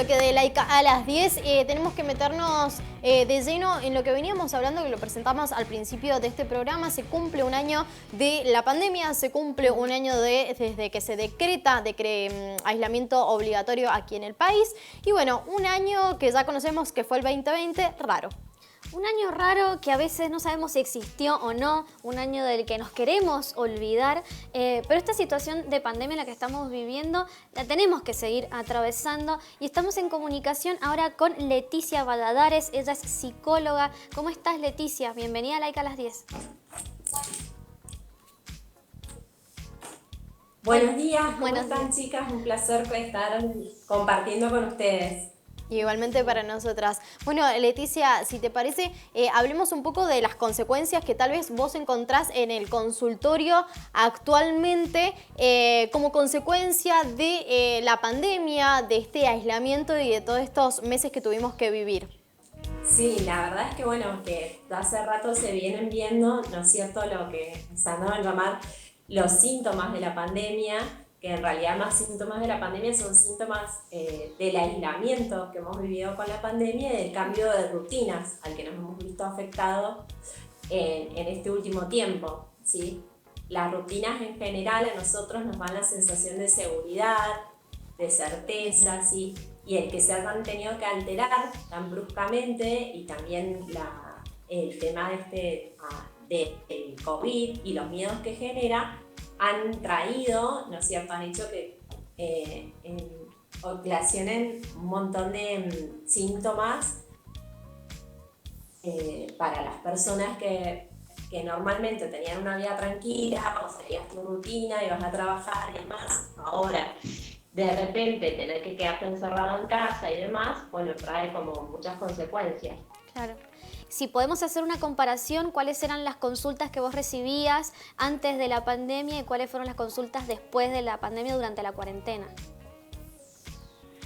bloque de Laica a las 10 tenemos que meternos de lleno en lo que veníamos hablando, que lo presentamos al principio de este programa. Se cumple un año de la pandemia, se cumple un año desde que se decreta aislamiento obligatorio aquí en el país. Y bueno, un año que ya conocemos que fue el 2020, raro. Un año raro que a veces no sabemos si existió o no, un año del que nos queremos olvidar, pero esta situación de pandemia en la que estamos viviendo la tenemos que seguir atravesando y estamos en comunicación ahora con Leticia Valladares, ella es psicóloga. ¿Cómo estás, Leticia? Bienvenida a Laica a las 10. Buenos días, ¿cómo están, chicas? Un placer estar compartiendo con ustedes. Igualmente para nosotras. Bueno, Leticia, si te parece, hablemos un poco de las consecuencias que tal vez vos encontrás en el consultorio actualmente como consecuencia de la pandemia, de este aislamiento y de todos estos meses que tuvimos que vivir. Sí, la verdad es que bueno, que hace rato se vienen viendo, ¿no es cierto?, lo que se andaban a llamar los síntomas de la pandemia, que en realidad más síntomas de la pandemia son síntomas del aislamiento que hemos vivido con la pandemia y del cambio de rutinas al que nos hemos visto afectados en este último tiempo, ¿sí? Las rutinas en general a nosotros nos dan la sensación de seguridad, de certeza, ¿sí? Y el que se han tenido que alterar tan bruscamente y también el tema del COVID y los miedos que genera han traído, ¿no es cierto?, han hecho que ocasionen un montón de síntomas para las personas que normalmente tenían una vida tranquila, o seguías tu rutina, ibas a trabajar y demás. Ahora, de repente, tener que quedarte encerrado en casa y demás, bueno, trae como muchas consecuencias. Claro. Si podemos hacer una comparación, ¿cuáles eran las consultas que vos recibías antes de la pandemia y cuáles fueron las consultas después de la pandemia durante la cuarentena?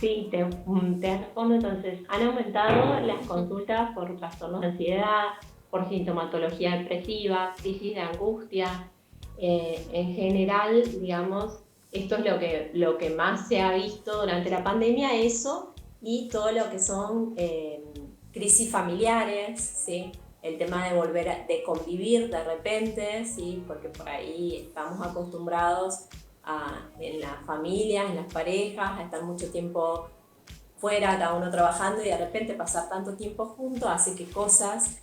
Sí, te respondo entonces. Han aumentado las consultas por trastornos de ansiedad, por sintomatología depresiva, crisis de angustia. En general, digamos, esto es lo que más se ha visto durante la pandemia, eso y todo lo que son crisis familiares, ¿sí? El tema de volver de convivir de repente, ¿sí? Porque por ahí estamos acostumbrados en las familias, en las parejas, a estar mucho tiempo fuera, cada uno trabajando, y de repente pasar tanto tiempo juntos hace que cosas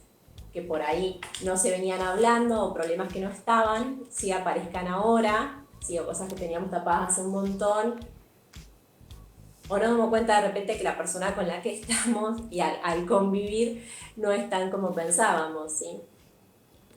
que por ahí no se venían hablando o problemas que no estaban, sí aparezcan ahora, ¿sí? O cosas que teníamos tapadas hace un montón. O nos damos cuenta de repente que la persona con la que estamos y al convivir no es tan como pensábamos, ¿sí?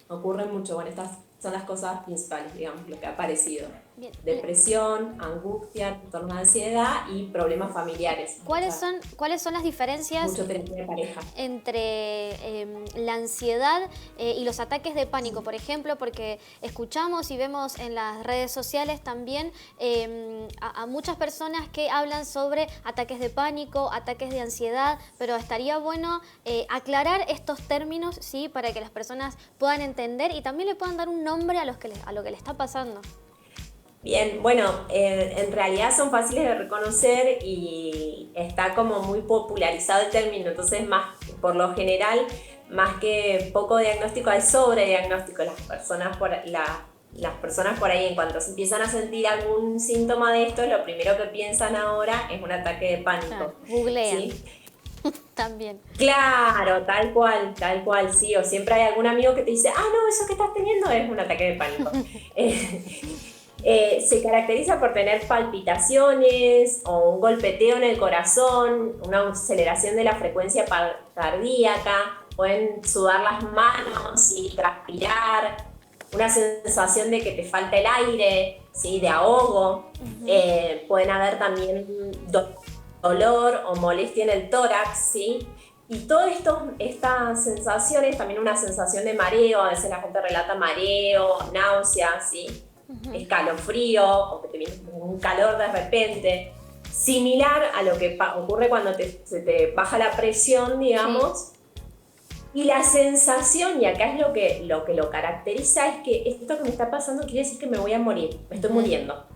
Ocurre mucho, bueno, estas son las cosas principales, digamos, lo que ha aparecido. Bien. Depresión, angustia, trastorno de ansiedad y problemas familiares. ¿Cuáles son las diferencias mucho terapia de pareja entre la ansiedad y los ataques de pánico, por ejemplo? Porque escuchamos y vemos en las redes sociales también a muchas personas que hablan sobre ataques de pánico, ataques de ansiedad, pero estaría bueno aclarar estos términos, ¿sí?, para que las personas puedan entender y también le puedan dar un nombre a lo que le está pasando. Bien, bueno, en realidad son fáciles de reconocer y está como muy popularizado el término, entonces más, por lo general, más que poco diagnóstico, hay sobrediagnóstico. Las personas por ahí, en cuanto se empiezan a sentir algún síntoma de esto, lo primero que piensan ahora es un ataque de pánico. Googlean. ¿Sí? También. Claro, tal cual, sí. O siempre hay algún amigo que te dice, no, eso que estás teniendo es un ataque de pánico. Se caracteriza por tener palpitaciones o un golpeteo en el corazón, una aceleración de la frecuencia cardíaca, pueden sudar las manos y transpirar, una sensación de que te falta el aire, ¿sí?, de ahogo. Pueden haber también dolor o molestia en el tórax, ¿sí? Y todas estas sensaciones, también una sensación de mareo, a veces la gente relata mareo, náuseas, ¿sí?, escalofrío, o que te viene un calor de repente, similar a lo que ocurre cuando se te baja la presión, digamos. Sí. Y la sensación, y acá es lo que lo caracteriza, es que esto que me está pasando quiere decir que me voy a morir, me estoy muriendo.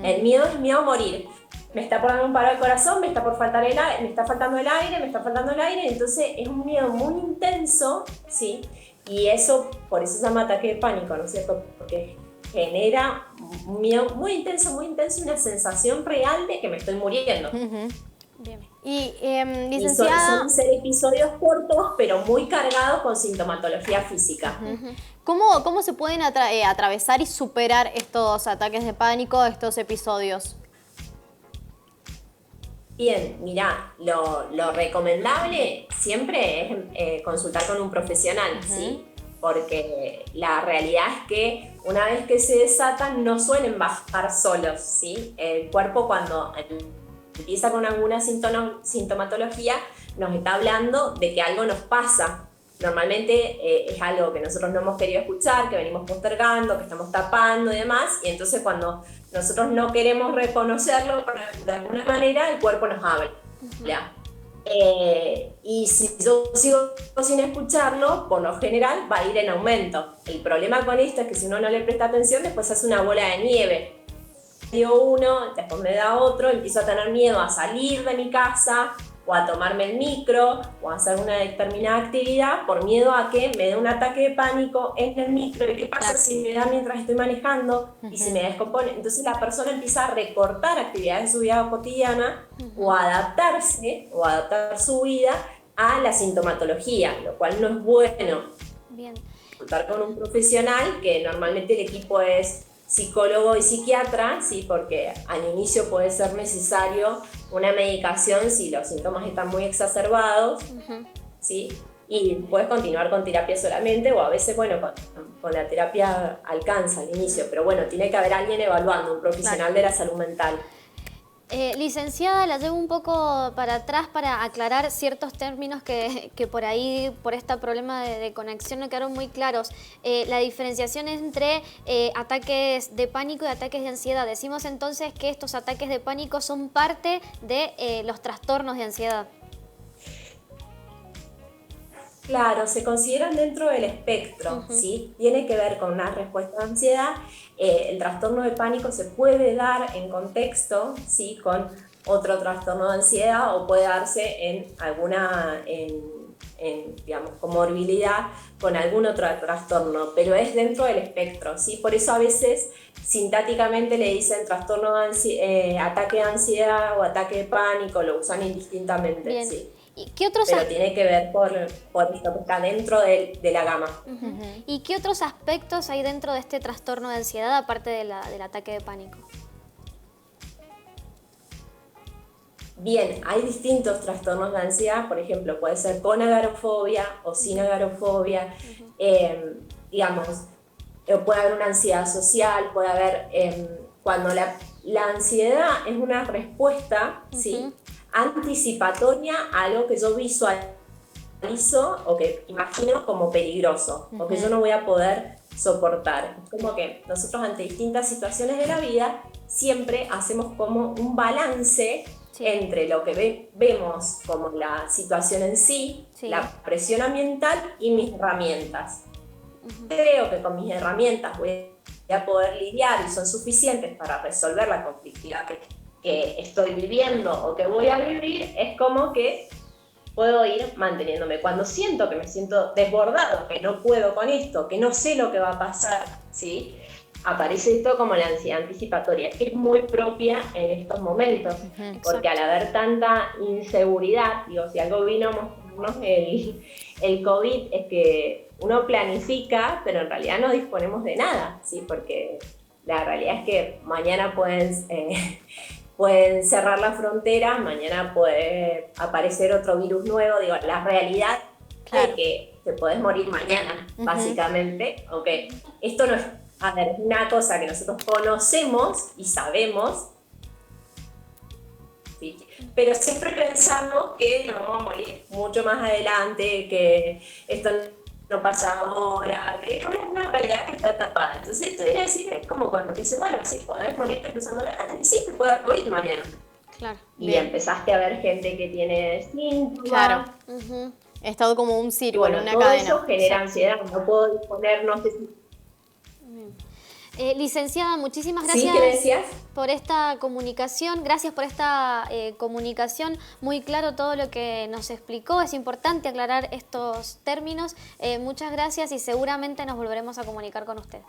El miedo es miedo a morir, me está por dar un paro al corazón, me está por faltar el aire, me está faltando el aire, me está faltando el aire, entonces es un miedo muy intenso, ¿sí? Y eso, por eso se llama ataque de pánico, ¿no es cierto? Porque genera un miedo muy intenso, una sensación real de que me estoy muriendo. Bien. Y Y licenciada... suelen ser episodios cortos, pero muy cargados con sintomatología física. ¿Cómo se pueden atravesar y superar estos ataques de pánico, estos episodios? Bien, mirá, lo recomendable siempre es consultar con un profesional, ¿sí? Porque la realidad es que una vez que se desatan no suelen bajar solos, ¿sí? El cuerpo cuando empieza con alguna sintomatología nos está hablando de que algo nos pasa. Normalmente es algo que nosotros no hemos querido escuchar, que venimos postergando, que estamos tapando y demás, y entonces cuando nosotros no queremos reconocerlo de alguna manera, el cuerpo nos habla. Y si yo sigo sin escucharlo, por lo general va a ir en aumento. El problema con esto es que si uno no le presta atención, después hace una bola de nieve. Me dio uno, después me da otro, empiezo a tener miedo a salir de mi casa, o a tomarme el micro, o a hacer una determinada actividad por miedo a que me dé un ataque de pánico en el micro. ¿Y qué pasa si me da mientras estoy manejando? Y si me descompone. Entonces la persona empieza a recortar actividades de su vida cotidiana o a adaptarse, o a adaptar su vida a la sintomatología, lo cual no es bueno. Bien. Contar con un profesional, que normalmente el equipo es psicólogo y psiquiatra, ¿sí? Porque al inicio puede ser necesario una medicación si los síntomas están muy exacerbados, ¿sí? Y puedes continuar con terapia solamente, o a veces, bueno, con la terapia alcanza al inicio, pero bueno, tiene que haber alguien evaluando, un profesional de la salud mental. Licenciada, la llevo un poco para atrás para aclarar ciertos términos que por ahí, por este problema de conexión, no quedaron muy claros. La diferenciación entre ataques de pánico y ataques de ansiedad. Decimos entonces que estos ataques de pánico son parte de los trastornos de ansiedad. Claro, se consideran dentro del espectro, ¿sí? Tiene que ver con una respuesta de ansiedad. El trastorno de pánico se puede dar en contexto, ¿sí? Con otro trastorno de ansiedad, o puede darse en alguna, digamos, comorbilidad con algún otro trastorno, pero es dentro del espectro, ¿sí? Por eso a veces sintácticamente le dicen trastorno de ataque de ansiedad o ataque de pánico, lo usan indistintamente. Bien. ¿Sí? ¿Y qué otros pero tiene que ver por esto que está dentro de la gama. ¿Y qué otros aspectos hay dentro de este trastorno de ansiedad aparte del ataque de pánico? Bien, hay distintos trastornos de ansiedad, por ejemplo, puede ser con agorafobia o sin agorafobia, digamos, puede haber una ansiedad social, puede haber, cuando la ansiedad es una respuesta, ¿sí? Anticipatoria a algo que yo visualizo o que imagino como peligroso, o que yo no voy a poder soportar. Es como que nosotros ante distintas situaciones de la vida siempre hacemos como un balance entre lo que vemos como la situación en sí, la presión ambiental y mis herramientas. Creo que con mis herramientas voy a poder lidiar y son suficientes para resolver la conflictividad que estoy viviendo o que voy a vivir, es como que puedo ir manteniéndome. Cuando siento que me siento desbordado, que no puedo con esto, que no sé lo que va a pasar, ¿sí? Aparece esto como la ansiedad anticipatoria, que es muy propia en estos momentos, porque al haber tanta inseguridad, digo, si algo vino a mostrarnos el COVID, es que uno planifica, pero en realidad no disponemos de nada, ¿sí? Porque la realidad es que mañana pueden cerrar la frontera, mañana puede aparecer otro virus nuevo, digo, la realidad es que te podés morir mañana, básicamente, aunque esto no es, a ver, es una cosa que nosotros conocemos y sabemos, ¿sí? Pero siempre pensamos que nos vamos a morir mucho más adelante, que esto no pasa ahora, que es una realidad que está tapada. Entonces, esto quiere decir, es como cuando te dicen, bueno, sí, podés morirte cruzando la calle, sí, te puedes morir mañana. Claro. Y empezaste a ver gente que tiene síntomas. Claro. Es todo como un círculo, bueno, una todo cadena. Eso genera ansiedad, no puedo disponer, no sé si... Licenciada, muchísimas ¿Sí? gracias. ¿Qué me decías? Por esta comunicación, gracias por esta comunicación, muy claro todo lo que nos explicó, es importante aclarar estos términos, muchas gracias y seguramente nos volveremos a comunicar con usted.